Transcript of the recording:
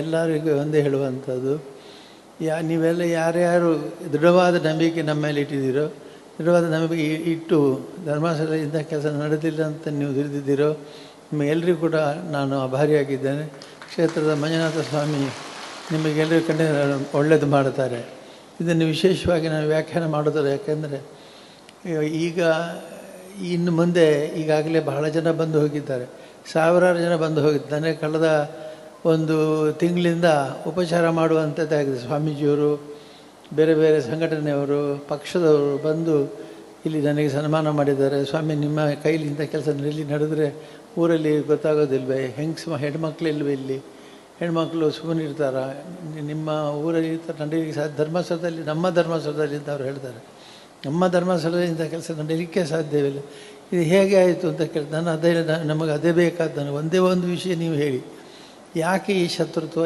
ಎಲ್ಲರಿಗೂ ಒಂದೇ ಹೇಳುವಂಥದ್ದು, ನೀವೆಲ್ಲ ಯಾರ್ಯಾರು ದೃಢವಾದ ನಂಬಿಕೆ ನಮ್ಮ ಮೇಲೆ ಇಟ್ಟಿದ್ದೀರೋ, ದೃಢವಾದ ನಂಬಿಕೆ ಇಟ್ಟು ಧರ್ಮಸ್ಥಳದಿಂದ ಕೆಲಸ ನಡೆದಿಲ್ಲ ಅಂತ ನೀವು ತಿಳಿದಿದ್ದೀರೋ, ನಿಮಗೆಲ್ಲರಿಗೂ ಕೂಡ ನಾನು ಆಭಾರಿಯಾಗಿದ್ದೇನೆ. ಕ್ಷೇತ್ರದ ಮಂಜುನಾಥ ಸ್ವಾಮಿ ನಿಮಗೆಲ್ಲರಿಗೂ ಖಂಡಿತ ಒಳ್ಳೆಯದು ಮಾಡುತ್ತಾರೆ. ಇದನ್ನು ವಿಶೇಷವಾಗಿ ನಾನು ವ್ಯಾಖ್ಯಾನ ಮಾಡೋದಿಲ್ಲ, ಯಾಕೆಂದರೆ ಈಗ ಇನ್ನು ಮುಂದೆ ಈಗಾಗಲೇ ಬಹಳ ಜನ ಬಂದು ಹೋಗಿದ್ದಾರೆ, ಸಾವಿರಾರು ಜನ ಬಂದು ಹೋಗಿದ್ದಾರೆ. ಕಳೆದ ಒಂದು ತಿಂಗಳಿಂದ ಉಪಚಾರ ಮಾಡುವಂಥದ್ದಾಗಿದೆ. ಸ್ವಾಮೀಜಿಯವರು, ಬೇರೆ ಬೇರೆ ಸಂಘಟನೆಯವರು, ಪಕ್ಷದವರು ಬಂದು ಇಲ್ಲಿ ನನಗೆ ಸನ್ಮಾನ ಮಾಡಿದ್ದಾರೆ. ಸ್ವಾಮಿ, ನಿಮ್ಮ ಕೈಲಿ ಇಂಥ ಕೆಲಸ ಇಲ್ಲಿ ನಡೆದರೆ ಊರಲ್ಲಿ ಗೊತ್ತಾಗೋದಿಲ್ವೇ? ಹೆಣ್ಮಕ್ಳು ಇಲ್ವೇ? ಇಲ್ಲಿ ಹೆಣ್ಮಕ್ಳು ಸುಮ್ಮನೆ ಇರ್ತಾರ? ನಿಮ್ಮ ಊರಲ್ಲಿ ನಡೀಲಿಕ್ಕೆ ಧರ್ಮಸ್ಥಳದಲ್ಲಿ, ನಮ್ಮ ಧರ್ಮಸ್ಥಳದಲ್ಲಿ ಅಂತ ಅವ್ರು ಹೇಳ್ತಾರೆ. ನಮ್ಮ ಧರ್ಮಸ್ಥಳದಲ್ಲಿ ಇಂಥ ಕೆಲಸ ನಡೀಲಿಕ್ಕೆ ಸಾಧ್ಯವಿಲ್ಲ. ಇದು ಹೇಗೆ ಆಯಿತು ಅಂತ ಕೇಳ್ತಾರೆ. ನಾನು ನಮಗೆ ಅದೇ ಬೇಕಾದ, ನನಗೆ ಒಂದೇ ಒಂದು ವಿಷಯ ನೀವು ಹೇಳಿ, ಯಾಕೆ ಈ ಶತ್ರುತ್ವ,